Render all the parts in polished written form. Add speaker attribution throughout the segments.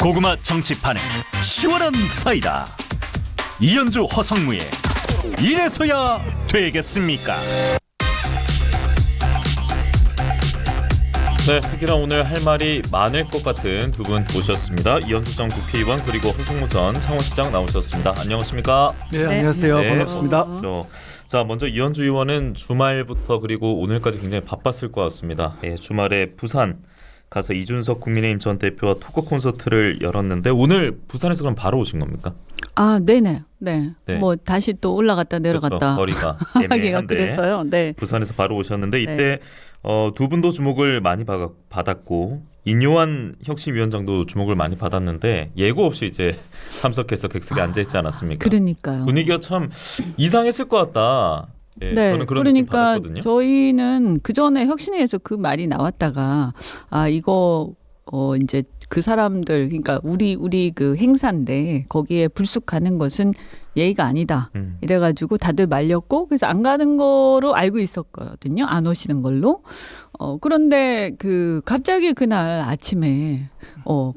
Speaker 1: 고구마 정치판에 시원한 사이다. 이현주 허성무의 이래서야 되겠습니까?
Speaker 2: 네, 특히나 오늘 할 말이 많을 것 같은 두 분 모셨습니다. 이현주 전 국회의원 그리고 허성무 전 창원시장 나오셨습니다. 안녕하십니까?
Speaker 3: 네, 안녕하세요.
Speaker 2: 네,
Speaker 3: 반갑습니다.
Speaker 2: 자, 먼저 이현주 의원은 주말부터 그리고 오늘까지 굉장히 바빴을 것 같습니다. 예, 주말에 부산 가서 이준석 국민의힘 전 대표와 토크 콘서트를 열었는데 오늘 부산에서 그럼 바로 오신 겁니까?
Speaker 4: 아, 네네. 네.
Speaker 2: 네.
Speaker 4: 뭐 다시 또 올라갔다 내려갔다.
Speaker 2: 그렇죠. 거리가
Speaker 4: 하기가
Speaker 2: 애매한데
Speaker 4: 그래서요. 네.
Speaker 2: 부산에서 바로 오셨는데 이때
Speaker 4: 네.
Speaker 2: 두 분도 주목을 많이 받았고 인요한 혁신위원장도 주목을 많이 받았는데 예고 없이 이제 참석해서 객석에 앉아 있지 않았습니까?
Speaker 4: 그러니까요.
Speaker 2: 분위기가 참 이상했을 것 같다. 예,
Speaker 4: 네,
Speaker 2: 저는 그런 느낌
Speaker 4: 그러니까
Speaker 2: 받았거든요.
Speaker 4: 저희는 그 전에 혁신위에서 그 말이 나왔다가 이거 이제 그 사람들 그러니까 우리 그 행사인데 거기에 불쑥하는 것은 예의가 아니다. 이래가지고 다들 말렸고 그래서 안 가는 거로 알고 있었거든요. 안 오시는 걸로. 그런데 그 갑자기 그날 아침에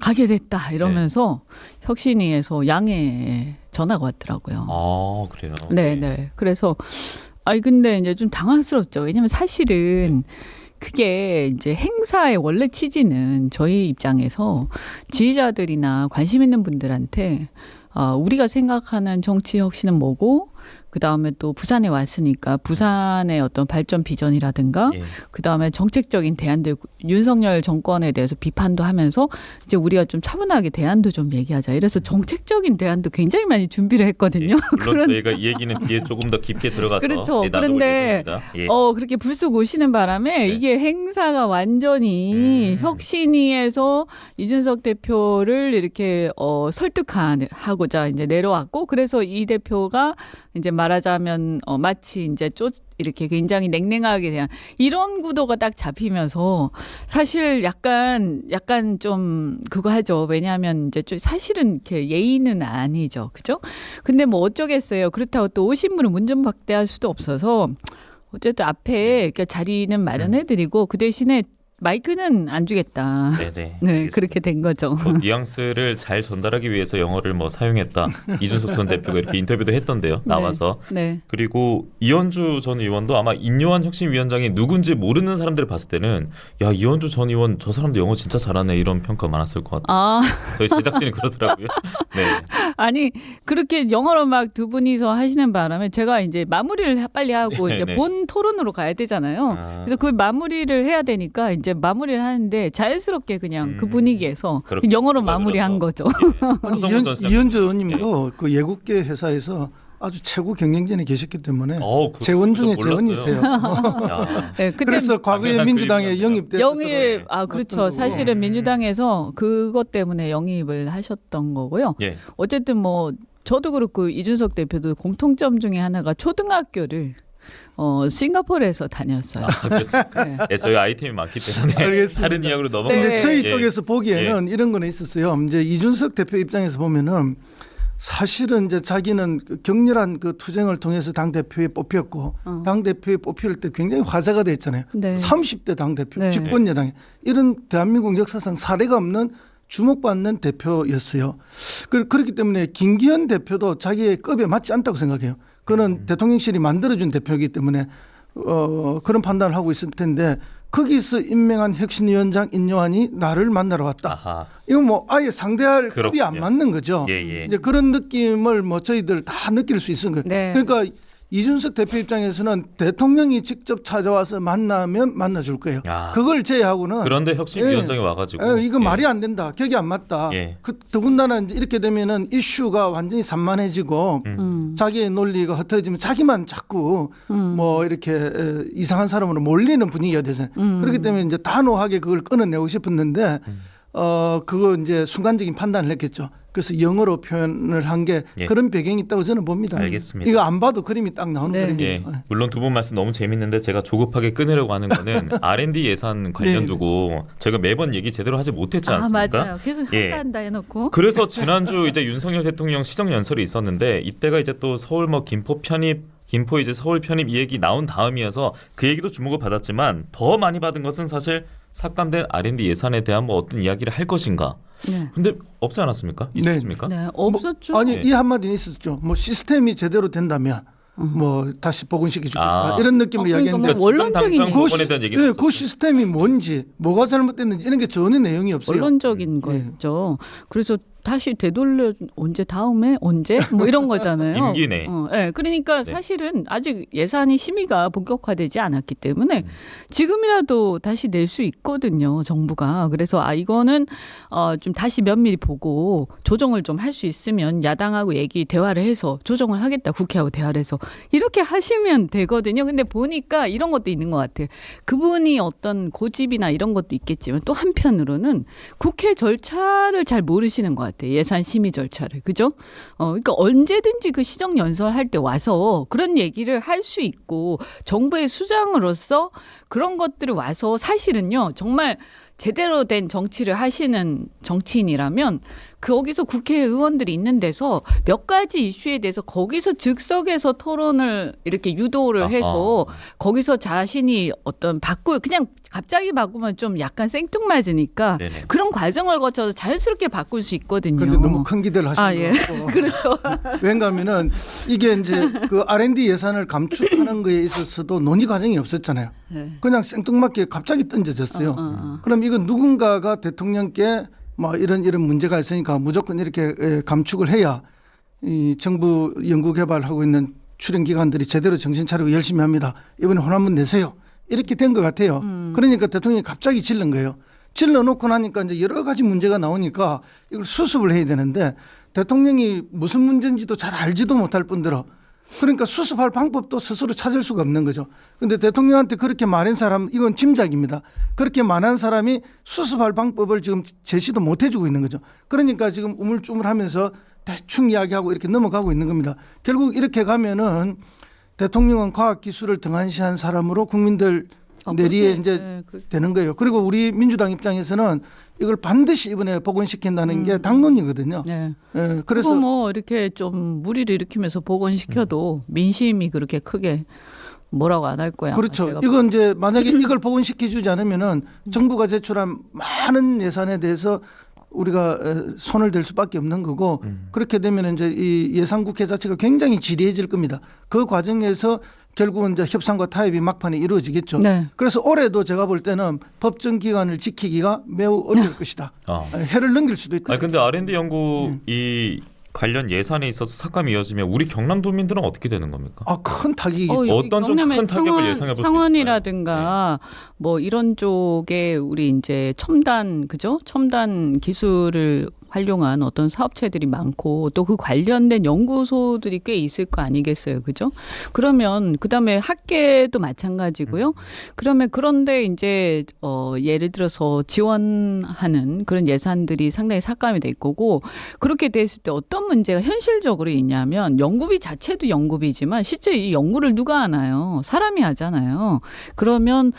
Speaker 4: 가게 됐다 이러면서 혁신위에서 양해 전화가 왔더라고요.
Speaker 2: 아, 그래요.
Speaker 4: 네. 그래서 근데 이제 좀 당황스럽죠. 왜냐면 사실은 그게 이제 행사의 원래 취지는 저희 입장에서 지지자들이나 관심 있는 분들한테 우리가 생각하는 정치 혁신은 뭐고 그다음에 또 부산에 왔으니까 부산의 어떤 발전 비전이라든가
Speaker 2: 예.
Speaker 4: 그다음에 정책적인 대안들 윤석열 정권에 대해서 비판도 하면서 이제 우리가 좀 차분하게 대안도 좀 얘기하자. 이래서 정책적인 대안도 굉장히 많이 준비를 했거든요.
Speaker 2: 예, 물론 저희가 이 얘기는 뒤에 조금 더 깊게 들어가서
Speaker 4: 그렇죠.
Speaker 2: 나눠볼
Speaker 4: 그런데
Speaker 2: 예정입니다. 예.
Speaker 4: 그렇게 불쑥 오시는 바람에
Speaker 2: 네.
Speaker 4: 이게 행사가 완전히 혁신위에서 이준석 대표를 이렇게 설득하고자 이제 내려왔고 그래서 이 대표가 이제 말하자면 마치 이제 이렇게 굉장히 냉랭하게 대한 이런 구도가 딱 잡히면서 사실 약간 좀 그거 하죠. 왜냐하면 이제 좀 사실은 이렇게 예의는 아니죠, 그죠? 근데 뭐 어쩌겠어요. 그렇다고 또 오신 분을 문전박대할 수도 없어서 어쨌든 앞에 그러니까 자리는 마련해드리고 그 대신에 마이크는 안 주겠다.
Speaker 2: 네네.
Speaker 4: 네, 그렇게 된 거죠.
Speaker 2: 뉘앙스를 잘 전달하기 위해서 영어를 사용했다. 이준석 전 대표가 이렇게 인터뷰도 했던데요. 나와서.
Speaker 4: 네.
Speaker 2: 그리고 이현주 전 의원도 아마 인요한 혁신위원장이 누군지 모르는 사람들을 봤을 때는 야, 이현주 전 의원 저 사람도 영어 진짜 잘하네 이런 평가 많았을 것 같아요. 저희 제작진이 그러더라고요. 네.
Speaker 4: 아니 그렇게 영어로 막 두 분이서 하시는 바람에 제가 이제 마무리를 빨리 하고
Speaker 2: 네,
Speaker 4: 이제
Speaker 2: 네.
Speaker 4: 본 토론으로 가야 되잖아요. 그래서 그 마무리를 해야 되니까 이제 마무리를 하는데 자연스럽게 그냥 그 분위기에서
Speaker 2: 그렇게
Speaker 4: 영어로 마무리한 거죠.
Speaker 3: 아니,
Speaker 2: 허성무 전 시장.
Speaker 3: 이현주 의원님도 그 예국계 회사에서 아주 최고 경영진에 계셨기 때문에
Speaker 2: 그거
Speaker 3: 재원 중에
Speaker 2: 몰랐어요.
Speaker 3: 재원이세요.
Speaker 2: 야,
Speaker 4: 네, 근데
Speaker 3: 그래서 과거에
Speaker 2: 당연한
Speaker 3: 민주당에
Speaker 2: 그림이었네요.
Speaker 3: 영입됐
Speaker 4: 영입 그렇죠.
Speaker 3: 거고.
Speaker 4: 사실은 민주당에서 그것 때문에 영입을 하셨던 거고요.
Speaker 2: 예.
Speaker 4: 어쨌든 뭐 저도 그렇고 이준석 대표도 공통점 중에 하나가 초등학교를 싱가포르에서 다녔어요.
Speaker 2: 그렇습니까?
Speaker 4: 네.
Speaker 2: 예, 저희 아이템이 많기 때문에
Speaker 3: 알겠습니다.
Speaker 2: 다른 이야기로
Speaker 3: 근데
Speaker 2: 넘어가면
Speaker 4: 네.
Speaker 3: 저희
Speaker 2: 예.
Speaker 3: 쪽에서 보기에는 이런 거는 있었어요. 이제 이준석 대표 입장에서 보면은 사실은 이제 자기는 그 격렬한 그 투쟁을 통해서 당 대표에 뽑혔고 당 대표에 뽑힐 때 굉장히 화제가 됐잖아요.
Speaker 4: 네.
Speaker 3: 30대 당 대표,
Speaker 4: 네.
Speaker 3: 집권 여당에 이런 대한민국 역사상 사례가 없는 주목받는 대표였어요. 그렇기 때문에 김기현 대표도 자기의 급에 맞지 않다고 생각해요. 그는 대통령실이 만들어준 대표이기 때문에 그런 판단을 하고 있을 텐데 거기서 임명한 혁신위원장 인요한이 나를 만나러 왔다.
Speaker 2: 아하.
Speaker 3: 이건 뭐 아예 상대할 급이 안
Speaker 2: 그렇군요.
Speaker 3: 맞는 거죠.
Speaker 2: 예.
Speaker 3: 이제 그런 느낌을 뭐 저희들 다 느낄 수 있는 거예요.
Speaker 4: 네.
Speaker 3: 그러니까 이준석 대표 입장에서는 대통령이 직접 찾아와서 만나면 만나줄 거예요.
Speaker 2: 야.
Speaker 3: 그걸 제외하고는
Speaker 2: 그런데 혁신위원장이 와가지고
Speaker 3: 이거 말이 안 된다. 격이 안 맞다.
Speaker 2: 예.
Speaker 3: 더군다나 이제 이렇게 되면은 이슈가 완전히 산만해지고 자기의 논리가 흐트러지면 자기만 자꾸 뭐 이렇게 이상한 사람으로 몰리는 분위기가 되잖아요. 그렇기 때문에 이제 단호하게 그걸 끊어내고 싶었는데 그거 이제 순간적인 판단을 했겠죠. 그래서 영어로 표현을 한 게
Speaker 2: 예.
Speaker 3: 그런 배경이 있다고 저는 봅니다.
Speaker 2: 알겠습니다.
Speaker 3: 이거 안 봐도 그림이 딱 나오는
Speaker 4: 네.
Speaker 3: 그림이에요.
Speaker 2: 예, 물론 두 분 말씀 너무 재밌는데 제가 조급하게 끊으려고 하는 거는 R&D 예산 관련
Speaker 3: 네.
Speaker 2: 두고 제가 매번 얘기 제대로 하지 못했지 않습니까?
Speaker 4: 맞아요. 계속
Speaker 2: 예.
Speaker 4: 한다 해놓고.
Speaker 2: 그래서 지난주 이제 윤석열 대통령 시정 연설이 있었는데 이때가 이제 또 서울 김포 이제 서울 편입 이 얘기 나온 다음이어서 그 얘기도 주목을 받았지만 더 많이 받은 것은 사실 삭감된 R&D 예산에 대한 뭐 어떤 이야기를 할 것인가.
Speaker 4: 네.
Speaker 2: 근데 없지 않았습니까? 있었습니까?
Speaker 4: 네, 없었죠.
Speaker 3: 아니
Speaker 2: 네.
Speaker 3: 이 한마디는 있었죠. 뭐 시스템이 제대로 된다면 뭐 다시 복원시켜 주겠다
Speaker 2: 아.
Speaker 3: 이런 느낌으로
Speaker 4: 그러니까
Speaker 3: 이야기했는데
Speaker 4: 뭐 원론적인
Speaker 2: 당장
Speaker 4: 얘기.
Speaker 2: 복원에 대한 얘기는
Speaker 3: 그
Speaker 2: 없었죠.
Speaker 3: 시스템이 뭔지 뭐가 잘못됐는지 이런 게 전혀 내용이 없어요.
Speaker 4: 원론적인
Speaker 3: 예.
Speaker 4: 거였죠. 그래서 다시 되돌려 언제 다음에 언제 뭐 이런 거잖아요.
Speaker 2: 임기내.
Speaker 4: 네, 그러니까
Speaker 2: 네.
Speaker 4: 사실은 아직 예산이 심의가 본격화되지 않았기 때문에 지금이라도 다시 낼 수 있거든요. 정부가. 그래서 이거는 좀 다시 면밀히 보고 조정을 좀 할 수 있으면 야당하고 대화를 해서 조정을 하겠다. 국회하고 대화를 해서 이렇게 하시면 되거든요. 근데 보니까 이런 것도 있는 것 같아요. 그분이 어떤 고집이나 이런 것도 있겠지만 또 한편으로는 국회 절차를 잘 모르시는 것 같아요. 예산 심의 절차를. 그죠? 그러니까 언제든지 그 시정 연설할 때 와서 그런 얘기를 할 수 있고 정부의 수장으로서 그런 것들을 와서 사실은요. 정말 제대로 된 정치를 하시는 정치인이라면 거기서 국회의원들이 있는 데서 몇 가지 이슈에 대해서 거기서 즉석에서 토론을 이렇게 유도를 해서 거기서 자신이 어떤 그냥 갑자기 바꾸면 좀 약간 생뚱맞으니까
Speaker 2: 네네.
Speaker 4: 그런 과정을 거쳐서 자연스럽게 바꿀 수 있거든요.
Speaker 3: 그런데 너무 큰 기대를 하시는
Speaker 4: 예.
Speaker 3: 것 같고.
Speaker 4: 그렇죠.
Speaker 3: 왜냐하면은 이게 이제 그 R&D 예산을 감축하는 거에 있어서도 논의 과정이 없었잖아요.
Speaker 4: 네.
Speaker 3: 그냥 생뚱맞게 갑자기 던져졌어요. 그럼 이건 누군가가 대통령께 뭐 이런 문제가 있으니까 무조건 이렇게 감축을 해야 이 정부 연구개발하고 있는 출연기관들이 제대로 정신 차리고 열심히 합니다. 이번에 혼 한번 내세요. 이렇게 된 것 같아요. 그러니까 대통령이 갑자기 질른 거예요. 질러놓고 나니까 이제 여러 가지 문제가 나오니까 이걸 수습을 해야 되는데 대통령이 무슨 문제인지도 잘 알지도 못할 뿐더러 그러니까 수습할 방법도 스스로 찾을 수가 없는 거죠. 그런데 대통령한테 그렇게 말한 사람 이건 짐작입니다. 그렇게 말한 사람이 수습할 방법을 지금 제시도 못 해주고 있는 거죠. 그러니까 지금 우물쭈물하면서 대충 이야기하고 이렇게 넘어가고 있는 겁니다. 결국 이렇게 가면은 대통령은 과학기술을 등한시한 사람으로 국민들 내리에 이제 되는 거예요. 그리고 우리 민주당 입장에서는 이걸 반드시 이번에 복원시킨다는 게 당론이거든요.
Speaker 4: 네.
Speaker 3: 예, 그래서
Speaker 4: 뭐 이렇게 좀 무리를 일으키면서 복원시켜도 민심이 그렇게 크게 뭐라고 안 할 거야.
Speaker 3: 그렇죠. 이건 이제 만약에 이걸 복원시켜주지 않으면은 정부가 제출한 많은 예산에 대해서 우리가 손을 댈 수밖에 없는 거고 그렇게 되면 이제 이 예산국회 자체가 굉장히 지리해질 겁니다. 그 과정에서 결국은 이제 협상과 타협이 막판에 이루어지겠죠.
Speaker 4: 네.
Speaker 3: 그래서 올해도 제가 볼 때는 법정 기간을 지키기가 매우 어려울 것이다. 해를 넘길 수도 있다.
Speaker 2: 근데 R&D 연구 이 관련 예산에 있어서 삭감이 이어지면 우리 경남도민들은 어떻게 되는 겁니까?
Speaker 3: 큰 타격이겠죠.
Speaker 2: 어떤 좀 큰 타격을 예상해 볼 수 있을까요?
Speaker 4: 창원이라든가 뭐 이런 쪽에 우리 이제 첨단 기술을 활용한 어떤 사업체들이 많고 또 그 관련된 연구소들이 꽤 있을 거 아니겠어요, 그죠? 그러면 그다음에 학계도 마찬가지고요. 그러면 그런데 이제 예를 들어서 지원하는 그런 예산들이 상당히 삭감이 될 거고 그렇게 됐을 때 어떤 문제가 현실적으로 있냐면 연구비 자체도 연구비지만 실제 이 연구를 누가 하나요? 사람이 하잖아요. 그러면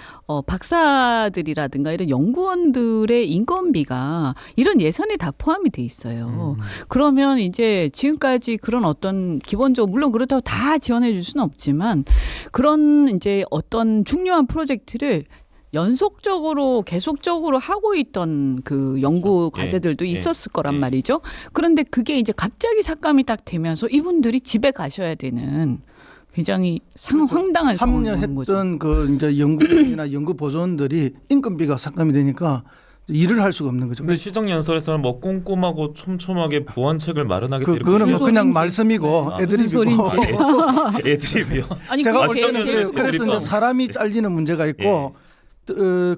Speaker 4: 박사들이라든가 이런 연구원들의 인건비가 이런 예산에 다 포함이 돼 있어요. 그러면 이제 지금까지 그런 어떤 기본적으로 물론 그렇다고 다 지원해 줄 수는 없지만 그런 이제 어떤 중요한 프로젝트를 연속적으로 계속적으로 하고 있던 그 연구 과제들도 있었을 거란 말이죠. 그런데 그게 이제 갑자기 삭감이 딱 되면서 이분들이 집에 가셔야 되는 굉장히 황당한 상황인 거죠.
Speaker 3: 참여했던 그 이제 연구원이나 연구보조원들이 인건비가 삭감이 되니까 일을 할 수가 없는 거죠.
Speaker 2: 근데 시정 연설에서는 뭐 꼼꼼하고 촘촘하게 보완책을 마련하겠다.
Speaker 3: 그거는 뭐 그냥 말씀이고 애드립이고.
Speaker 2: 애드립이요.
Speaker 4: 아니
Speaker 3: 제가 볼
Speaker 4: 그게
Speaker 3: 때는 그래서 이제 사람이 잘리는 문제가 있고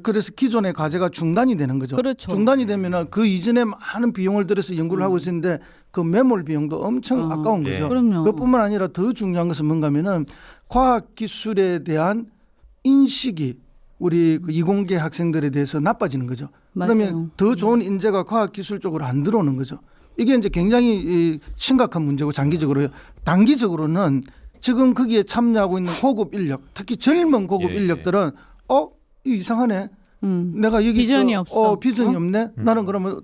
Speaker 3: 그래서 기존의 과제가 중단이 되는 거죠.
Speaker 4: 그렇죠.
Speaker 3: 중단이 되면은 그 이전에 많은 비용을 들여서 연구를 하고 있었는데 그 매몰 비용도 엄청 아까운 거죠.
Speaker 4: 그럼요.
Speaker 3: 그것뿐만 아니라 더 중요한 것은 뭔가면은 과학 기술에 대한 인식이 우리 그 이공계 학생들에 대해서 나빠지는 거죠.
Speaker 4: 맞아요.
Speaker 3: 그러면 더 좋은 인재가 과학 기술 쪽으로 안 들어오는 거죠. 이게 이제 굉장히 심각한 문제고 장기적으로요. 단기적으로는 지금 거기에 참여하고 있는 고급 인력, 특히 젊은 고급 인력들은 이상하네. 내가 여기서
Speaker 4: 비전이 없어.
Speaker 3: 비전이 없네. 나는 그러면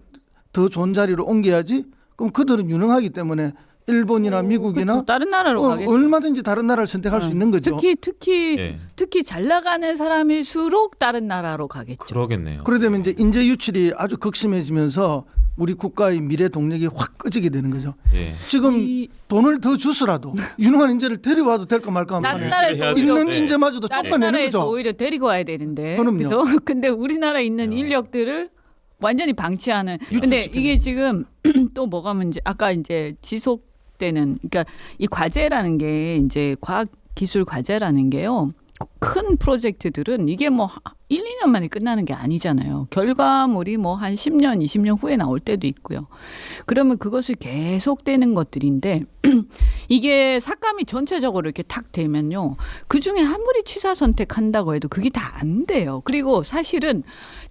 Speaker 3: 더 좋은 자리로 옮겨야지. 그럼 그들은 유능하기 때문에 일본이나 미국이나
Speaker 4: 그렇죠. 다른 나라로 가겠죠.
Speaker 3: 얼마든지 다른 나라를 선택할 수 있는 거죠.
Speaker 4: 특히 잘 나가는 사람일수록 다른 나라로 가겠죠.
Speaker 2: 그러겠네요.
Speaker 3: 그러다 보면 이제 인재 유출이 아주 극심해지면서 우리 국가의 미래 동력이 확 꺼지게 되는 거죠.
Speaker 2: 예.
Speaker 3: 지금
Speaker 4: 이
Speaker 3: 돈을 더 주스라도 유능한 인재를 데려와도 될까 말까
Speaker 4: 딴
Speaker 3: 하면
Speaker 4: 나라에서
Speaker 2: 해야
Speaker 4: 오히려
Speaker 3: 있는
Speaker 2: 네.
Speaker 3: 인재마저도
Speaker 4: 다른
Speaker 3: 쫓아내는
Speaker 4: 나라에서
Speaker 3: 거죠.
Speaker 4: 오히려 데리고 와야 되는데.
Speaker 3: 그럼요.
Speaker 4: 그죠? 근데 우리나라에 있는 인력들을 완전히 방치하는. 근데
Speaker 3: 유출시키는.
Speaker 4: 이게 지금 또 뭐가 문제? 아까 이제 지속되는 그러니까 이 과제라는 게 이제 과학 기술 과제라는 게요. 큰 프로젝트들은 이게 뭐 1, 2년 만에 끝나는 게 아니잖아요. 결과물이 뭐 한 10년, 20년 후에 나올 때도 있고요. 그러면 그것을 계속되는 것들인데 이게 삭감이 전체적으로 이렇게 탁 되면요. 그중에 아무리 취사 선택한다고 해도 그게 다 안 돼요. 그리고 사실은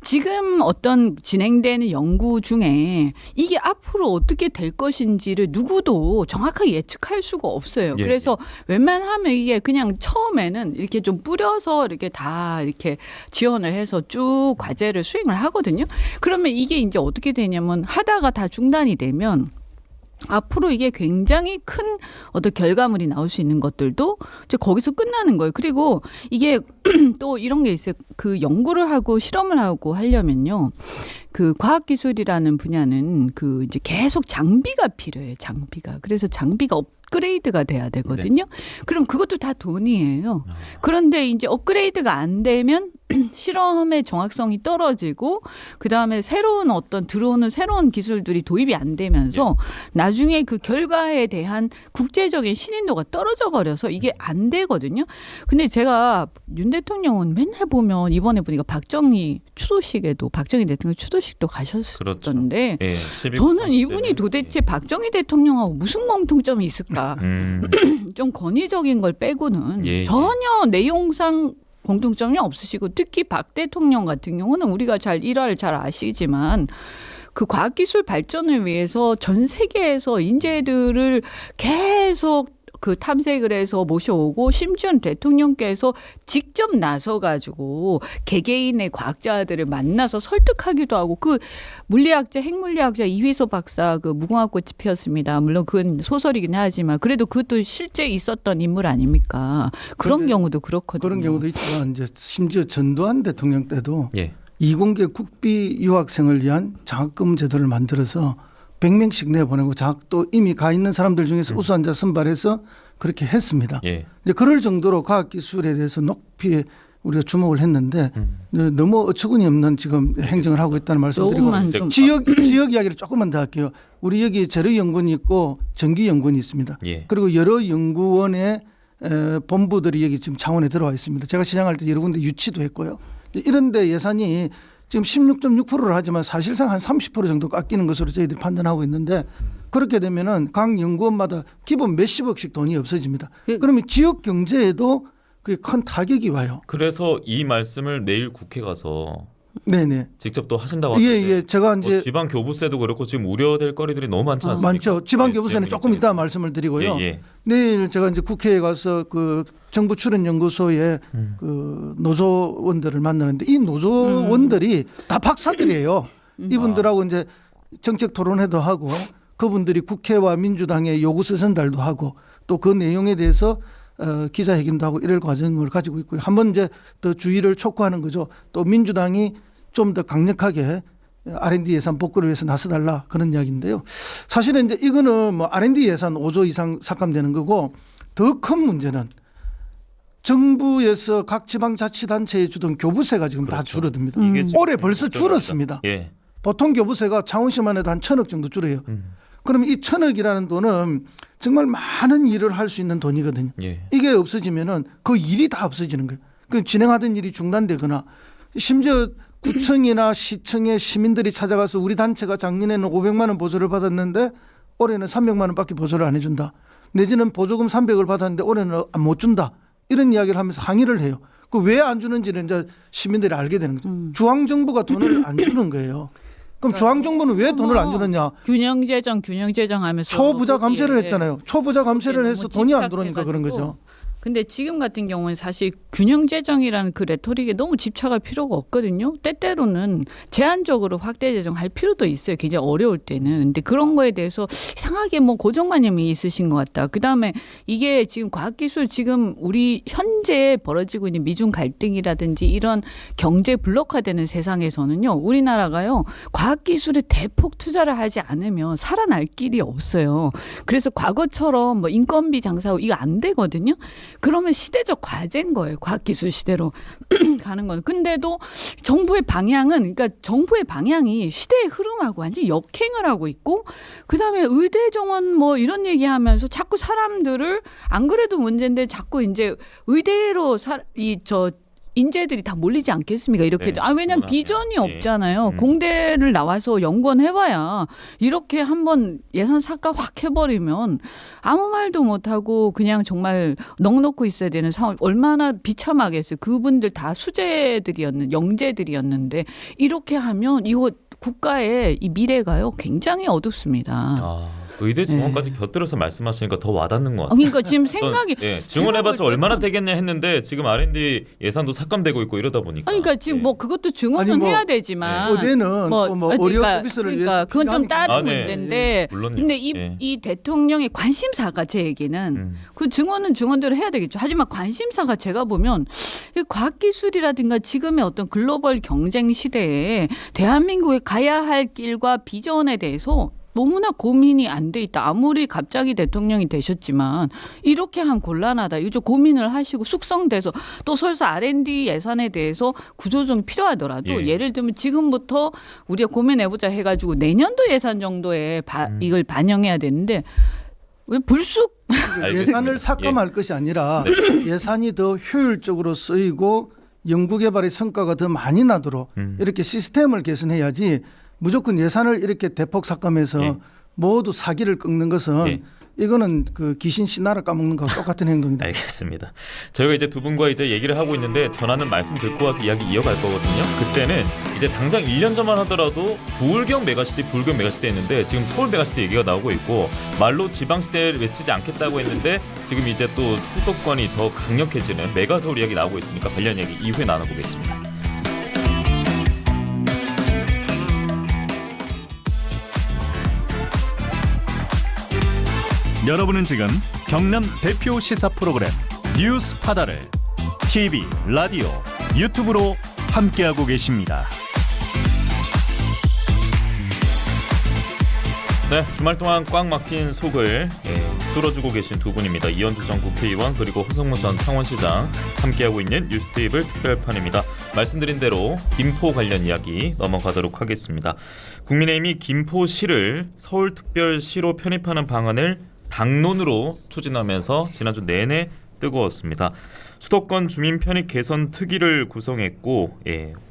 Speaker 4: 지금 어떤 진행되는 연구 중에 이게 앞으로 어떻게 될 것인지를 누구도 정확하게 예측할 수가 없어요.
Speaker 2: 예.
Speaker 4: 그래서 웬만하면 이게 그냥 처음에는 이렇게 좀 뿌려서 이렇게 다 이렇게 지원을 해서 쭉 과제를 수행을 하거든요. 그러면 이게 이제 어떻게 되냐면 하다가 다 중단이 되면 앞으로 이게 굉장히 큰 어떤 결과물이 나올 수 있는 것들도 이제 거기서 끝나는 거예요. 그리고 이게 또 이런 게 있어요. 그 연구를 하고 실험을 하고 하려면요. 그 과학기술이라는 분야는 그 이제 계속 장비가 필요해요. 장비가. 그래서 장비가 업그레이드가 돼야 되거든요. 그럼 그것도 다 돈이에요. 그런데 이제 업그레이드가 안 되면 실험의 정확성이 떨어지고 그다음에 새로운 어떤 들어오는 새로운 기술들이 도입이 안 되면서 나중에 그 결과에 대한 국제적인 신인도가 떨어져 버려서 이게 안 되거든요. 근데 제가 윤 대통령은 맨날 보면 이번에 보니까 박정희 추도식에도 박정희 대통령 추도식도 가셨었던데
Speaker 2: 예.
Speaker 4: 저는 이분이 도대체 박정희 대통령하고 무슨 공통점이 있을까? 좀 권위적인 걸 빼고는
Speaker 2: 예, 예.
Speaker 4: 전혀 내용상 공통점이 없으시고 특히 박 대통령 같은 경우는 우리가 잘 일화를 잘 아시지만 그 과학기술 발전을 위해서 전 세계에서 인재들을 계속 그 탐색을 해서 모셔오고 심지어는 대통령께서 직접 나서가지고 개개인의 과학자들을 만나서 설득하기도 하고 그 물리학자 핵물리학자 이휘소 박사 그 무궁화꽃이 피었습니다. 물론 그건 소설이긴 하지만 그래도 그것도 실제 있었던 인물 아닙니까? 그런
Speaker 3: 그런데
Speaker 4: 경우도 그렇거든요.
Speaker 3: 그런 경우도 있지만 이제 심지어 전두환 대통령 때도
Speaker 2: 예.
Speaker 3: 이공계 국비 유학생을 위한 장학금 제도를 만들어서 100명씩 내보내고 또 이미 가 있는 사람들 중에서 우수한 자 선발해서 그렇게 했습니다.
Speaker 2: 예.
Speaker 3: 이제 그럴 정도로 과학기술에 대해서 높이 우리가 주목을 했는데 너무 어처구니 없는 지금 행정을 하고 있다는 말씀드리고
Speaker 4: 조금만 좀
Speaker 3: 지역 이야기를 조금만 더 할게요. 우리 여기 재료연구원이 있고 전기연구원이 있습니다.
Speaker 2: 예.
Speaker 3: 그리고 여러 연구원의 본부들이 여기 지금 창원에 들어와 있습니다. 제가 시장할 때 여러 군데 유치도 했고요. 이런 데 예산이 지금 16.6%를 하지만 사실상 한 30% 정도 깎이는 것으로 저희들이 판단하고 있는데 그렇게 되면은 각 연구원마다 기본 몇십억씩 돈이 없어집니다. 그러면 지역 경제에도 그게 큰 타격이 와요.
Speaker 2: 그래서 이 말씀을 내일 국회 가서
Speaker 3: 네네.
Speaker 2: 직접 또 하신다고 하는데
Speaker 3: 예. 제가 이제
Speaker 2: 지방 교부세도 그렇고 지금 우려될 거리들이 너무 많지 않습니까?
Speaker 3: 많죠. 지방 교부세는
Speaker 2: 예,
Speaker 3: 조금 이따
Speaker 2: 입장에서.
Speaker 3: 말씀을 드리고요.
Speaker 2: 예, 예.
Speaker 3: 내일 제가 이제 국회에 가서 그 정부 출연 연구소에 그 노조원들을 만나는데 이 노조원들이 다 박사들이에요. 이분들하고 이제 정책 토론회도 하고 그분들이 국회와 민주당의 요구서 전달도 하고 또 그 내용에 대해서 기자회견도 하고 이럴 과정을 가지고 있고요. 한번 이제 더 주의를 촉구하는 거죠. 또 민주당이 좀 더 강력하게 R&D 예산 복구를 위해서 나서달라 그런 이야기인데요. 사실은 이제 이거는 뭐 R&D 예산 5조 이상 삭감되는 거고 더 큰 문제는 정부에서 각 지방자치단체에 주던 교부세가 지금 다
Speaker 2: 그렇죠.
Speaker 3: 줄어듭니다.
Speaker 2: 이게 지금
Speaker 3: 올해 벌써
Speaker 2: 걱정입니다.
Speaker 3: 줄었습니다.
Speaker 2: 예.
Speaker 3: 보통 교부세가 창원시만 해도 한 1,000억 정도 줄어요. 그러면 이 1,000억이라는 돈은 정말 많은 일을 할 수 있는 돈이거든요.
Speaker 2: 예.
Speaker 3: 이게 없어지면은 그 일이 다 없어지는 거예요. 그 진행하던 일이 중단되거나 심지어 구청이나 시청의 시민들이 찾아가서 우리 단체가 작년에는 500만 원 보조를 받았는데 올해는 300만 원밖에 보조를 안 해준다. 내지는 보조금 300을 받았는데 올해는 못 준다. 이런 이야기를 하면서 항의를 해요. 그 왜 안 주는지는 이제 시민들이 알게 되는 거죠. 중앙정부가 돈을 안 주는 거예요. 그럼 중앙정부는 왜 돈을 안 주느냐?
Speaker 4: 균형 재정 하면서
Speaker 3: 초부자 감세를
Speaker 4: 거기에
Speaker 3: 했잖아요. 초부자 감세를
Speaker 4: 너무
Speaker 3: 해서 돈이 안
Speaker 4: 집착해가지고.
Speaker 3: 들어오니까 그런 거죠.
Speaker 4: 근데 지금 같은 경우는 사실 균형 재정이라는 그 레토릭에 너무 집착할 필요가 없거든요. 때때로는 제한적으로 확대 재정할 필요도 있어요. 굉장히 어려울 때는. 근데 그런 거에 대해서 이상하게 뭐 고정관념이 있으신 것 같다. 그다음에 이게 지금 과학기술 지금 우리 현재 벌어지고 있는 미중 갈등이라든지 이런 경제 블록화되는 세상에서는요. 우리나라가요. 과학기술에 대폭 투자를 하지 않으면 살아날 길이 없어요. 그래서 과거처럼 뭐 인건비 장사하고 이거 안 되거든요. 그러면 시대적 과제인 거예요. 과학기술 시대로 가는 건. 근데도 정부의 방향은 그러니까 정부의 방향이 시대의 흐름하고 완전히 역행을 하고 있고 그다음에 의대 정원 뭐 이런 얘기하면서 자꾸 사람들을 안 그래도 문제인데 자꾸 이제 의대로 인재들이 다 몰리지 않겠습니까? 이렇게.
Speaker 2: 네,
Speaker 4: 왜냐하면
Speaker 2: 그건
Speaker 4: 비전이
Speaker 2: 아니에요.
Speaker 4: 없잖아요. 공대를 나와서 연구원해봐야 이렇게 한번 예산 삭감 확 해버리면 아무 말도 못하고 그냥 정말 넋놓고 있어야 되는 상황. 얼마나 비참하겠어요. 그분들 다 영재들이었는데 이렇게 하면 이거 국가의 이 미래가요 굉장히 어둡습니다.
Speaker 2: 의대 증원까지 곁들여서 말씀하시니까 더 와닿는 것 같아요.
Speaker 4: 그러니까 지금 생각이
Speaker 2: 증원해봤자 얼마나 되겠냐 했는데 지금 R&D 예산도 삭감되고 있고 이러다 보니까.
Speaker 4: 그러니까 지금 뭐 그것도 증원은 해야 되지만
Speaker 3: 의대는 뭐 의료 서비스를 위해서
Speaker 4: 그건 좀 다른
Speaker 2: 네.
Speaker 4: 문제인데
Speaker 2: 물론요.
Speaker 4: 근데 이 대통령의 관심사가 제 얘기는 그 증원은 증원대로 해야 되겠죠. 하지만 관심사가 제가 보면 이 과학기술이라든가 지금의 어떤 글로벌 경쟁 시대에 대한민국에 가야 할 길과 비전에 대해서 너무나 고민이 안 돼 있다. 아무리 갑자기 대통령이 되셨지만 이렇게 하면 곤란하다. 이거 좀 고민을 하시고 숙성돼서 또 설사 R&D 예산에 대해서 구조조정이 필요하더라도 예를 들면 지금부터 우리가 고민해보자 해가지고 내년도 예산 정도에 이걸 반영해야 되는데 왜 불쑥
Speaker 3: 예산을 삭감할 것이 아니라 예산이 더 효율적으로 쓰이고 연구개발의 성과가 더 많이 나도록 이렇게 시스템을 개선해야지 무조건 예산을 이렇게 대폭 삭감해서 모두 사기를 꺾는 것은 이거는 그 귀신 씨나라 까먹는 거와 똑같은 행동이다.
Speaker 2: 알겠습니다. 저희가 이제 두 분과 이제 얘기를 하고 있는데 전하는 말씀 듣고 와서 이야기 이어갈 거거든요. 그때는 이제 당장 1년 전만 하더라도 부울경 메가시티 했는데 지금 서울 메가시티 얘기가 나오고 있고 말로 지방시대를 외치지 않겠다고 했는데 지금 이제 또 수도권이 더 강력해지는 메가서울 이야기 나오고 있으니까 관련 얘기 이후에 나눠보겠습니다.
Speaker 1: 여러분은 지금 경남 대표 시사 프로그램 뉴스파다를 TV, 라디오, 유튜브로 함께하고 계십니다.
Speaker 2: 네, 주말 동안 꽉 막힌 속을 뚫어주고 계신 두 분입니다. 이현주 전 국회의원 그리고 허성무 전 창원시장 함께하고 있는 뉴스테이블 특별판입니다. 말씀드린 대로 김포 관련 이야기 넘어가도록 하겠습니다. 국민의힘이 김포시를 서울특별시로 편입하는 방안을 당론으로 추진하면서 지난주 내내 뜨거웠습니다. 수도권 주민 편입 개선 특위를 구성했고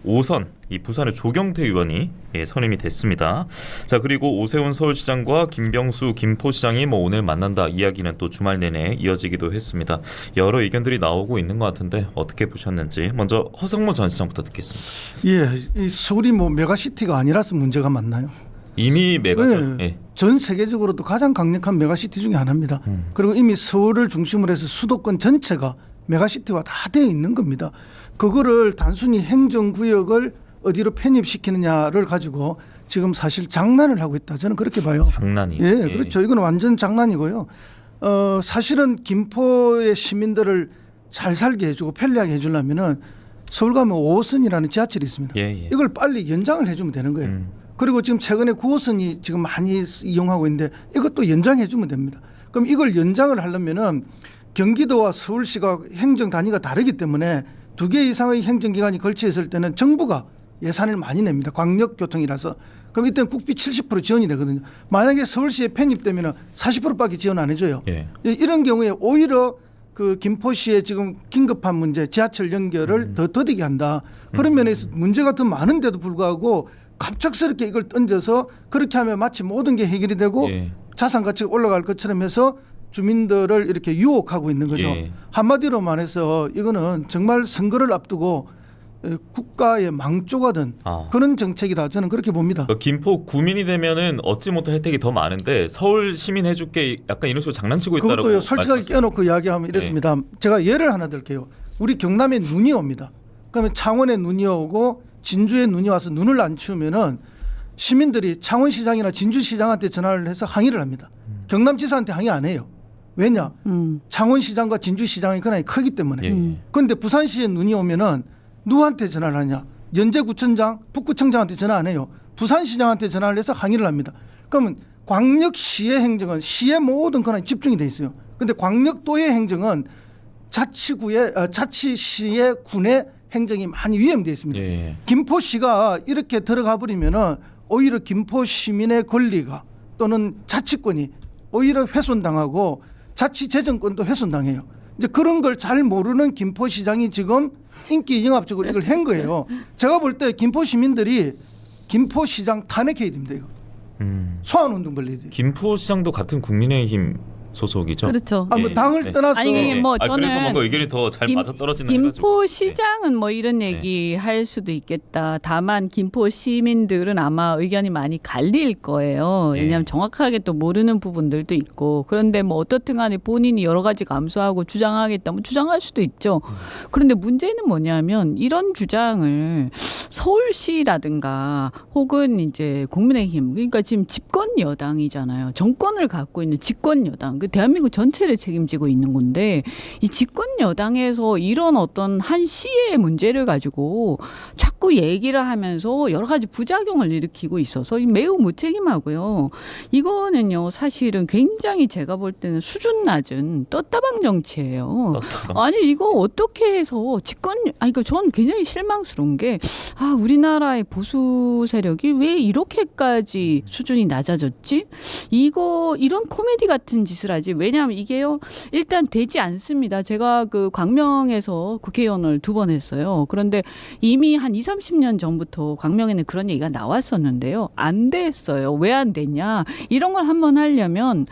Speaker 2: 5선 이 부산의 조경태 의원이 선임이 됐습니다. 자, 그리고 오세훈 서울시장과 김병수 김포시장이 오늘 만난다 이야기는 또 주말 내내 이어지기도 했습니다. 여러 의견들이 나오고 있는 것 같은데 어떻게 보셨는지 먼저 허성무 전 시장부터 듣겠습니다.
Speaker 3: 이 서울이 메가시티가 아니라서 문제가 많나요?
Speaker 2: 이미 메가죠.
Speaker 3: 전 세계적으로도 가장 강력한 메가시티 중에 하나입니다. 그리고 이미 서울을 중심으로 해서 수도권 전체가 메가시티화 다 되어 있는 겁니다. 그거를 단순히 행정구역을 어디로 편입시키느냐를 가지고 지금 사실 장난을 하고 있다. 저는 그렇게 봐요.
Speaker 2: 장난이요?
Speaker 3: 그렇죠. 이건 완전 장난이고요. 사실은 김포의 시민들을 잘 살게 해주고 편리하게 해주려면은 서울 가면 5호선이라는 지하철이 있습니다. 이걸 빨리 연장을 해주면 되는 거예요. 그리고 지금 최근에 9호선이 지금 많이 이용하고 있는데 이것도 연장해 주면 됩니다. 그럼 이걸 연장을 하려면은 경기도와 서울시가 행정 단위가 다르기 때문에 2개 이상의 행정기관이 걸쳐 있을 때는 정부가 예산을 많이 냅니다. 광역교통이라서. 그럼 이때는 국비 70% 지원이 되거든요. 만약에 서울시에 편입되면 40%밖에 지원 안 해줘요. 이런 경우에 오히려 그 김포시의 지금 긴급한 문제, 지하철 연결을 더 더디게 한다. 그런 면에서 문제가 더 많은데도 불구하고 갑작스럽게 이걸 던져서 그렇게 하면 마치 모든 게 해결이 되고 자산 가치가 올라갈 것처럼 해서 주민들을 이렇게 유혹하고 있는 거죠. 한마디로 말해서 이거는 정말 선거를 앞두고 국가의 망조가 된 그런 정책이다. 저는 그렇게 봅니다.
Speaker 2: 김포 구민이 되면은 얻지 못할 혜택이 더 많은데 서울 시민 해줄게 약간 이런 식으로 장난치고 있다라고.
Speaker 3: 그것도요. 솔직하게 껴놓고 이야기하면 이렇습니다. 제가 예를 하나 들게요. 우리 경남에 눈이 옵니다. 그러면 창원에 눈이 오고 진주에 눈이 와서 눈을 안 치우면은 시민들이 창원시장이나 진주시장한테 전화를 해서 항의를 합니다. 경남지사한테 항의 안 해요. 왜냐? 창원시장과 진주시장의 권한이 크기 때문에. 그런데 부산시에 눈이 오면은 누구한테 전화를 하냐? 연제구청장, 북구청장한테 전화 안 해요. 부산시장한테 전화를 해서 항의를 합니다. 그러면 광역시의 행정은 시의 모든 권한이 집중이 돼 있어요. 그런데 광역도의 행정은 자치시의 군의 행정이 많이 위험돼 있습니다. 김포시가 이렇게 들어가 버리면은 오히려 김포 시민의 권리가 또는 자치권이 오히려 훼손당하고 자치재정권도 훼손당해요. 이제 그런 걸 잘 모르는 김포시장이 지금 인기 영합적으로 이걸 한 거예요. 제가 볼 때 김포 시민들이 김포시장 탄핵해야 됩니다. 이거. 소환운동 벌려야 돼요.
Speaker 2: 김포시장도 같은 국민의힘 소속이죠.
Speaker 4: 그렇죠.
Speaker 3: 뭐 당을 떠나서
Speaker 4: 아니 뭐
Speaker 2: 그래서
Speaker 4: 저는
Speaker 2: 뭔가 의견이 더 잘 맞아 떨어지는
Speaker 4: 김포시장은 뭐 이런 얘기 할 수도 있겠다. 다만 김포 시민들은 아마 의견이 많이 갈릴 거예요. 왜냐하면 정확하게 또 모르는 부분들도 있고. 그런데 뭐 어떻든 간에 본인이 여러 가지 감수하고 주장하겠다면 주장할 수도 있죠. 그런데 문제는 뭐냐면 이런 주장을 서울시라든가 혹은 이제 국민의힘, 그러니까 지금 집권 여당이잖아요. 정권을 갖고 있는 집권 여당. 그 대한민국 전체를 책임지고 있는 건데 이 집권 여당에서 이런 어떤 한 시의 문제를 가지고 자꾸 얘기를 하면서 여러 가지 부작용을 일으키고 있어서 매우 무책임하고요. 이거는요 사실은 굉장히 제가 볼 때는 수준 낮은 떴다방 정치예요. 아니 이거 어떻게 해서 그러니까 저는 굉장히 실망스러운 게 우리나라의 보수 세력이 왜 이렇게까지 수준이 낮아졌지? 이런 코미디 같은 짓을 하지. 왜냐하면 이게요 일단 되지 않습니다. 제가 그 광명에서 국회의원을 2번 했어요. 그런데 이미 한 20-30년 전부터 광명에는 그런 얘기가 나왔었는데요. 안 됐어요. 왜 안 됐냐? 이런 걸 한번 하려면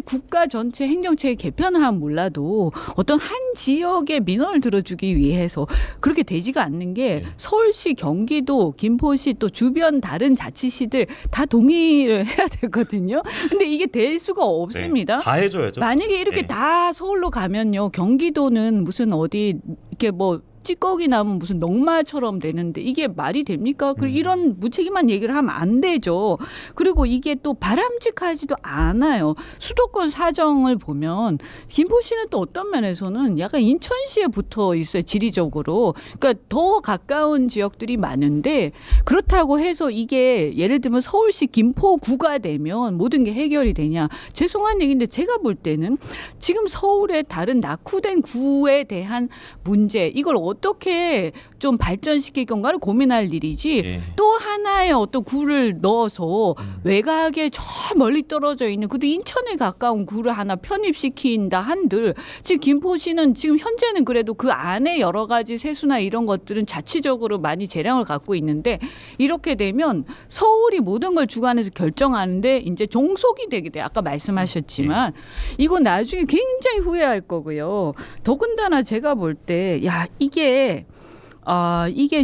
Speaker 4: 국가 전체 행정체계 개편하면 몰라도 어떤 한 지역의 민원을 들어주기 위해서 그렇게 되지가 않는 게 서울시, 경기도, 김포시 또 주변 다른 자치시들 다 동의를 해야 되거든요. 근데 이게 될 수가 없습니다.
Speaker 2: 다 해줘야죠.
Speaker 4: 만약에 이렇게 다 서울로 가면요. 경기도는 무슨 어디 이렇게 뭐 찌꺼기 나면 무슨 넉마처럼 되는데 이게 말이 됩니까? 그리고 이런 무책임한 얘기를 하면 안 되죠. 그리고 이게 또 바람직하지도 않아요. 수도권 사정을 보면 김포시는 또 어떤 면에서는 약간 인천시에 붙어 있어요. 지리적으로. 그러니까 더 가까운 지역들이 많은데 그렇다고 해서 이게 예를 들면 서울시 김포구가 되면 모든 게 해결이 되냐. 죄송한 얘기인데 제가 볼 때는 지금 서울의 다른 낙후된 구에 대한 문제 이걸 어떻게 좀 발전시킬 건가를 고민할 일이지 또 하나의 어떤 구를 넣어서 외곽에 저 멀리 떨어져 있는 그래도 인천에 가까운 구를 하나 편입시킨다 한들 지금 김포시는 지금 현재는 그래도 그 안에 여러 가지 세수나 이런 것들은 자치적으로 많이 재량을 갖고 있는데 이렇게 되면 서울이 모든 걸 주관해서 결정하는데 이제 종속이 되게 돼요. 아까 말씀하셨지만 이거 나중에 굉장히 후회할 거고요. 더군다나 제가 볼 때 이게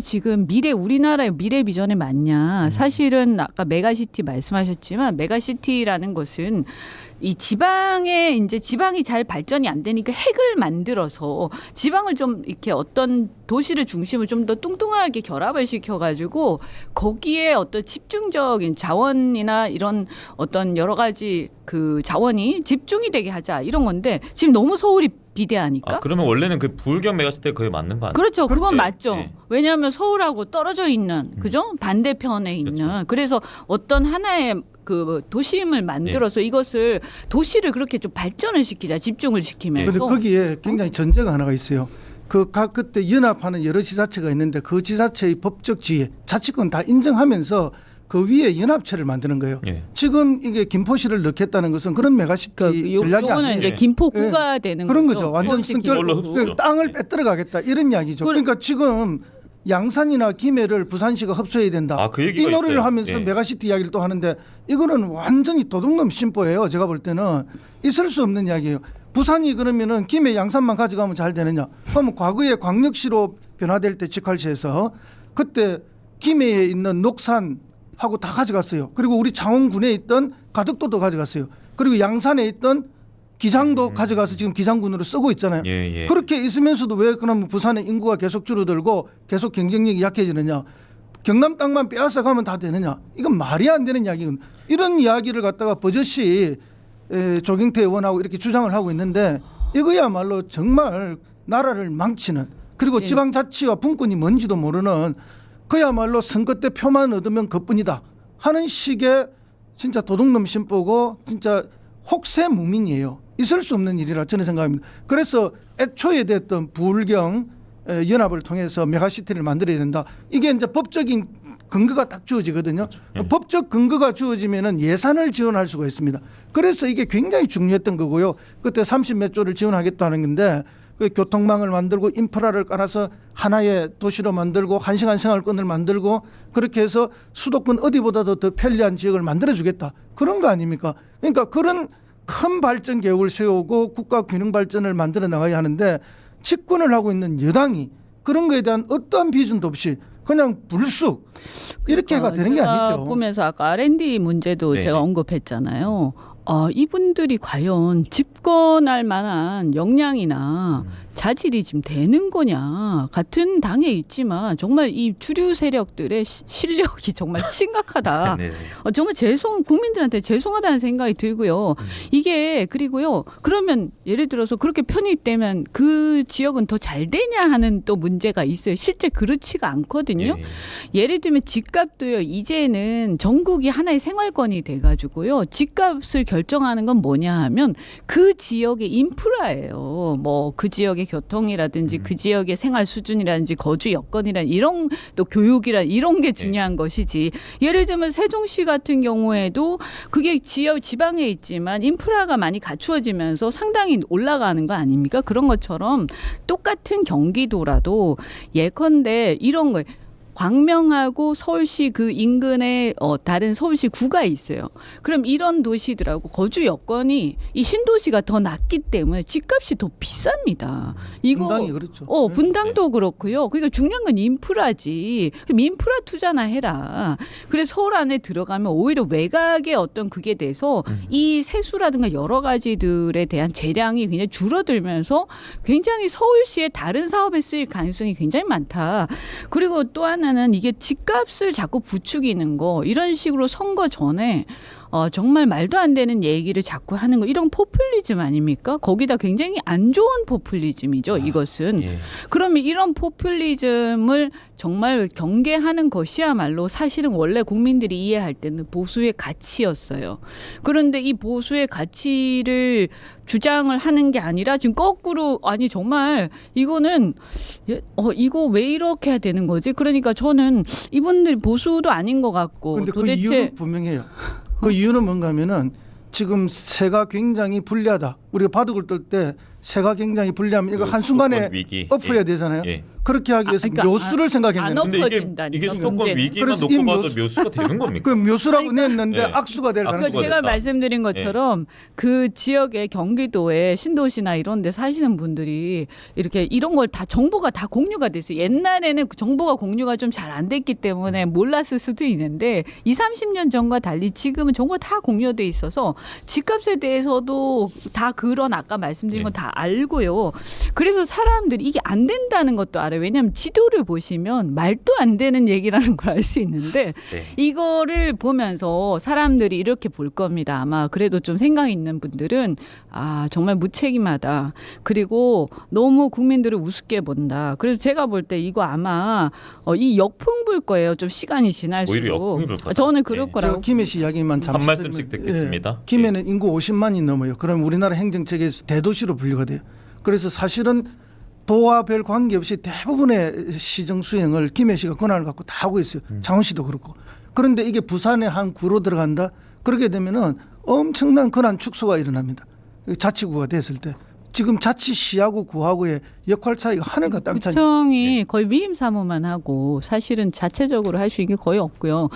Speaker 4: 지금 우리나라의 미래 비전에 맞냐. 사실은 아까 메가시티 말씀하셨지만 메가시티라는 것은 이 지방이 잘 발전이 안 되니까 핵을 만들어서 지방을 좀 이렇게 어떤 도시를 중심으로 좀 더 뚱뚱하게 결합을 시켜가지고 거기에 어떤 집중적인 자원이나 이런 어떤 여러 가지 그 자원이 집중이 되게 하자 이런 건데 지금 너무 서울이 비대하니까.
Speaker 2: 그러면 원래는 그 부울경 메가시티에 그게 맞는 거 아니에요?
Speaker 4: 그렇죠. 그건 맞죠. 왜냐하면 서울하고 떨어져 있는 그죠? 반대편에 있는.
Speaker 2: 그렇죠.
Speaker 4: 그래서 어떤 하나의 그 도심을 만들어서 이것을 도시를 그렇게 좀 발전을 시키자. 집중을 시키면서.
Speaker 3: 그런데 거기에 굉장히 전제가 하나가 있어요. 그때 연합하는 여러 지자체가 있는데 그 지자체의 법적 지위, 자치권 다 인정하면서 그 위에 연합체를 만드는 거예요. 지금 이게 김포시를 넣겠다는 것은 그런 메가시티 전략이 아니에요.
Speaker 4: 이제 김포구가 되는
Speaker 3: 그런
Speaker 4: 거죠.
Speaker 3: 거죠. 완전 땅을 빼들어가겠다 이런 이야기죠. 그러니까 지금 양산이나 김해를 부산시가 흡수해야 된다.
Speaker 2: 그 얘기가
Speaker 3: 이 노래를
Speaker 2: 있어요.
Speaker 3: 하면서 메가시티 이야기를 또 하는데 이거는 완전히 도둑놈 심보예요. 제가 볼 때는 있을 수 없는 이야기예요. 부산이 그러면은 김해 양산만 가져가면 잘 되느냐? 그러면 과거에 광역시로 변화될 때 직할시에서 그때 김해에 있는 녹산하고 다 가져갔어요. 그리고 우리 창원군에 있던 가덕도도 가져갔어요. 그리고 양산에 있던 기장도 가져가서 지금 기장군으로 쓰고 있잖아요.
Speaker 2: 예.
Speaker 3: 그렇게 있으면서도 왜 그러면 부산의 인구가 계속 줄어들고 계속 경쟁력이 약해지느냐? 경남 땅만 빼앗아 가면 다 되느냐? 이건 말이 안 되는 이야기군. 이런 이야기를 갖다가 버젓이 조경태 의원하고 이렇게 주장을 하고 있는데 이거야말로 정말 나라를 망치는 그리고
Speaker 4: 예.
Speaker 3: 지방자치와 분권이 뭔지도 모르는 그야말로 선거 때 표만 얻으면 그뿐이다 하는 식의 진짜 도둑놈 심보고 진짜 혹세무민이에요. 있을 수 없는 일이라 저는 생각합니다. 그래서 애초에 됐던 부울경 연합을 통해서 메가시티를 만들어야 된다. 이게 이제 법적인 근거가 딱 주어지거든요.
Speaker 2: 예.
Speaker 3: 법적 근거가 주어지면은 예산을 지원할 수가 있습니다. 그래서 이게 굉장히 중요했던 거고요. 그때 30몇 조를 지원하겠다는 건데 그 교통망을 만들고 인프라를 깔아서 하나의 도시로 만들고 1시간 생활권을 만들고 그렇게 해서 수도권 어디보다도 더 편리한 지역을 만들어주겠다. 그런 거 아닙니까? 그러니까 그런 큰 발전 계획을 세우고 국가 균형 발전을 만들어 나가야 하는데 집권을 하고 있는 여당이 그런 거에 대한 어떠한 비전도 없이 그냥 불쑥 이렇게가 되는 게
Speaker 4: 제가
Speaker 3: 아니죠.
Speaker 4: 보면서 아까 R&D 문제도
Speaker 2: 네.
Speaker 4: 제가 언급했잖아요. 이분들이 과연 집권할 만한 역량이나 자질이 지금 되는 거냐. 같은 당에 있지만 정말 이 주류 세력들의 실력이 정말 심각하다.
Speaker 2: 네.
Speaker 4: 정말 국민들한테 죄송하다는 생각이 들고요. 이게 그리고요. 그러면 예를 들어서 그렇게 편입되면 그 지역은 더 잘 되냐 하는 또 문제가 있어요. 실제 그렇지가 않거든요.
Speaker 2: 예.
Speaker 4: 예를 들면 집값도요. 이제는 전국이 하나의 생활권이 돼가지고요. 집값을 결정하는 건 뭐냐 하면 그 지역의 인프라예요. 뭐 그 지역의 교통이라든지 그 지역의 생활 수준이라든지 거주 여건이라든지 이런 또 교육이란 이런 게 중요한 것이지. 예를 들면 세종시 같은 경우에도 그게 지방에 있지만 인프라가 많이 갖추어지면서 상당히 올라가는 거 아닙니까? 그런 것처럼 똑같은 경기도라도 예컨대 이런 거예요. 광명하고 서울시 그 인근에 다른 서울시 구가 있어요. 그럼 이런 도시들하고 거주 여건이 이 신도시가 더 낮기 때문에 집값이 더 비쌉니다. 이거
Speaker 3: 분당이 그렇죠.
Speaker 4: 분당도 그렇고요. 그러니까 중요한 건 인프라지. 그럼 인프라 투자나 해라. 그래서 서울 안에 들어가면 오히려 외곽의 어떤 그게 돼서 이 세수라든가 여러 가지들에 대한 재량이 굉장히 줄어들면서 굉장히 서울시의 다른 사업에 쓰일 가능성이 굉장히 많다. 그리고 또 하나는 이게 집값을 자꾸 부추기는 거 이런 식으로 선거 전에 정말 말도 안 되는 얘기를 자꾸 하는 거 이런 포퓰리즘 아닙니까? 거기다 굉장히 안 좋은 포퓰리즘이죠. 이것은.
Speaker 2: 예.
Speaker 4: 그러면 이런 포퓰리즘을 정말 경계하는 것이야말로 사실은 원래 국민들이 이해할 때는 보수의 가치였어요. 그런데 이 보수의 가치를 주장을 하는 게 아니라 지금 거꾸로 아니 정말 이거는 이거 왜 이렇게 해야 되는 거지? 그러니까 저는 이분들 보수도 아닌 것 같고
Speaker 3: 그런데 그
Speaker 4: 도대체
Speaker 3: 이유는 분명해요. 그 이유는 뭔가 하면은 지금 새가 굉장히 불리하다. 우리가 바둑을 뜰 때 새가 굉장히 불리하면 이거
Speaker 2: 그
Speaker 3: 한순간에
Speaker 2: 수도권 위기.
Speaker 3: 엎어야
Speaker 2: 예.
Speaker 3: 되잖아요.
Speaker 2: 예.
Speaker 3: 그렇게 하기 위해서
Speaker 4: 그러니까
Speaker 3: 묘수를 생각했는데
Speaker 4: 안
Speaker 2: 근데
Speaker 4: 엎어진다니까,
Speaker 2: 이게 수도권
Speaker 4: 문제는.
Speaker 2: 위기만
Speaker 3: 그래서
Speaker 2: 놓고
Speaker 3: 이
Speaker 2: 봐도 묘수가 되는 겁니까?
Speaker 3: 그 묘수라고 냈는데
Speaker 2: 예.
Speaker 3: 악수가 될
Speaker 2: 악수가
Speaker 3: 가능성이
Speaker 4: 그러니까 제가
Speaker 2: 됐다.
Speaker 4: 말씀드린 것처럼 그 지역의 경기도에 신도시나 이런 데 사시는 분들이 이렇게 이런 걸 다 정보가 다 공유가 됐어요. 옛날에는 그 정보가 공유가 좀 잘 안 됐기 때문에 몰랐을 수도 있는데 20, 30년 전과 달리 지금은 정보가 다 공유돼 있어서 집값에 대해서도 다 그런 아까 말씀드린 건 다 알고요. 그래서 사람들이 이게 안 된다는 것도 알아요. 왜냐하면 지도를 보시면 말도 안 되는 얘기라는 걸 알 수 있는데
Speaker 2: 네.
Speaker 4: 이거를 보면서 사람들이 이렇게 볼 겁니다. 아마 그래도 좀 생각 있는 분들은 정말 무책임하다. 그리고 너무 국민들을 우습게 본다. 그래서 제가 볼 때 이거 아마 이 역풍 불 거예요. 좀 시간이 지날수록.
Speaker 2: 오히려 역풍이 불 거다.
Speaker 4: 저는 그럴
Speaker 2: 네.
Speaker 4: 거라고.
Speaker 3: 제가 김해 씨 이야기만 잠시
Speaker 2: 한 말씀씩
Speaker 3: 드리면,
Speaker 2: 듣겠습니다.
Speaker 3: 김해는 인구 50만이 넘어요. 그럼 우리나라 행정체계에서 대도시로 분류가 돼요. 그래서 사실은 도와 별 관계없이 대부분의 시정 수행을 김해시가 권한을 갖고 다 하고 있어요. 창원시도 그렇고. 그런데 이게 부산의 한 구로 들어간다. 그렇게 되면은 엄청난 권한 축소가 일어납니다. 자치구가 됐을 때. 지금 자치시하고 구하고의 역할 차이가 하늘과 땅 차이.
Speaker 4: 구청이 거의 위임 사무만 하고 사실은 자체적으로 할 수 있는 게 거의 없고요.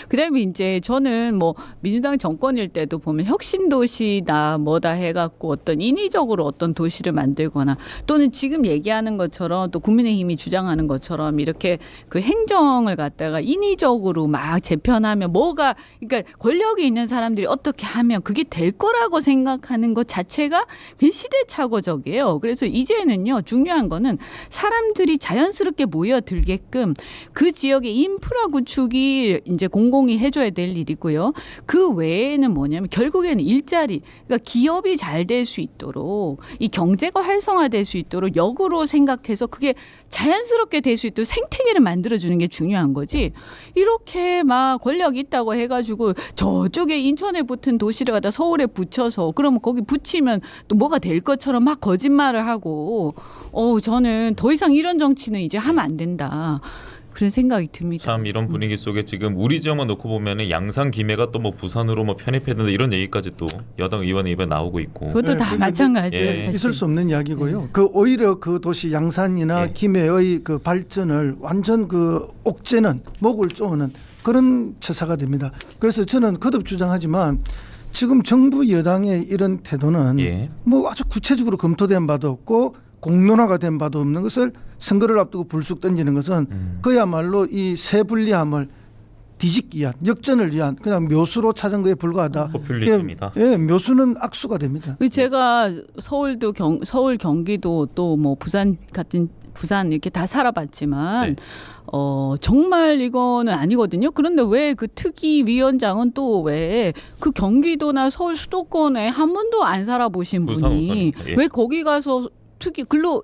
Speaker 4: 그다음에 이제 저는 뭐 민주당 정권일 때도 보면 혁신도시다 뭐다 해갖고 어떤 인위적으로 어떤 도시를 만들거나 또는 지금 얘기하는 것처럼 또 국민의힘이 주장하는 것처럼 이렇게 그 행정을 갖다가 인위적으로 막 재편하면 뭐가 그러니까 권력이 있는 사람들이 어떻게 하면 그게 될 거라고 생각하는 것 자체가 그냥 시대착오적이에요. 그래서 이제는요 중요한 거는 사람들이 자연스럽게 모여들게끔 그 지역의 인프라 구축이 이제 공공이 해줘야 될 일이고요. 그 외에는 뭐냐면 결국에는 일자리, 그러니까 기업이 잘 될 수 있도록 이 경제가 활성화될 수 있도록 역으로 생각해서 그게 자연스럽게 될 수 있도록 생태계를 만들어주는 게 중요한 거지. 이렇게 막 권력이 있다고 해가지고 저쪽에 인천에 붙은 도시를 갖다 서울에 붙여서 그러면 거기 붙이면 또 뭐가 될 것처럼 막 거짓말을 하고 저는 더 이상 이런 정치는 이제 하면 안 된다. 그런 생각이 듭니다.
Speaker 2: 참 이런 분위기 속에 지금 우리 지역만 놓고 보면은 양산 김해가 또 뭐 부산으로 뭐 편입해야 된다 이런 얘기까지 또 여당 의원 입에 나오고 있고.
Speaker 4: 그것도
Speaker 3: 네,
Speaker 4: 다
Speaker 3: 그-
Speaker 4: 마찬가지예요.
Speaker 2: 예.
Speaker 4: 사실.
Speaker 3: 있을 수 없는 이야기고요. 그 오히려 그 도시 양산이나
Speaker 2: 예.
Speaker 3: 김해의 그 발전을 완전 그 옥죄는 목을 쪼는 그런 처사가 됩니다. 그래서 저는 거듭 주장하지만 지금 정부 여당의 이런 태도는
Speaker 2: 예.
Speaker 3: 뭐 아주 구체적으로 검토된 바도 없고 공론화가 된 바도 없는 것을 선거를 앞두고 불쑥 던지는 것은 그야말로 이 세불리함을 뒤집기 위한 역전을 위한 그냥 묘수로 찾은 거에 불과하다.
Speaker 2: 포퓰리즘이다.
Speaker 3: 예, 묘수는 악수가 됩니다.
Speaker 4: 제가 서울도 서울 경기도 또 뭐 부산 같은 부산 이렇게 다 살아봤지만
Speaker 2: 네.
Speaker 4: 정말 이거는 아니거든요. 그런데 왜 그 특위위원장은 또 왜 그 경기도나 서울 수도권에 한 번도 안 살아보신
Speaker 2: 부산
Speaker 4: 분이
Speaker 2: 우선입니다. 예.
Speaker 4: 왜 거기 가서 특위 글로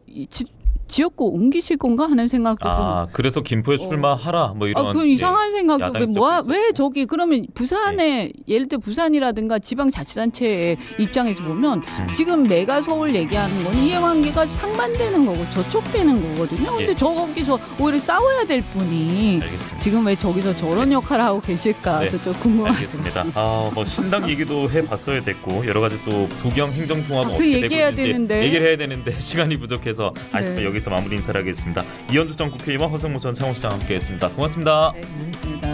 Speaker 4: 지역구 옮기실 건가 하는 생각도 좀.
Speaker 2: 아 그래서 김포에 출마하라 뭐 이런.
Speaker 4: 그 이상한
Speaker 2: 예,
Speaker 4: 생각도
Speaker 2: 야당의
Speaker 4: 왜,
Speaker 2: 지적도
Speaker 4: 왜
Speaker 2: 있었고.
Speaker 4: 저기 그러면 부산에 예를 들어 부산이라든가 지방자치단체의 입장에서 보면 지금 메가 서울 얘기하는 건 이해관계가 상반되는 거고 저촉되는 거거든요. 근데
Speaker 2: 예.
Speaker 4: 저기서 오히려 싸워야 될 분이
Speaker 2: 알겠습니다.
Speaker 4: 지금 왜 저기서 저런 역할을 하고 계실까
Speaker 2: 네,
Speaker 4: 좀 궁금하죠.
Speaker 2: 알겠습니다. 뭐 신당 얘기도 해봤어야 됐고 여러 가지 또 부경 행정통합은
Speaker 4: 그
Speaker 2: 어떻게 되고
Speaker 4: 얘기해야
Speaker 2: 있는지
Speaker 4: 되는데.
Speaker 2: 얘기를 해야 되는데 시간이 부족해서 아쉽게
Speaker 4: 네.
Speaker 2: 여기서 마무리 인사를 하겠습니다. 이현주 전 국회의원, 허성무 전 창원시장 함께했습니다. 고맙습니다.
Speaker 4: 네, 고맙습니다.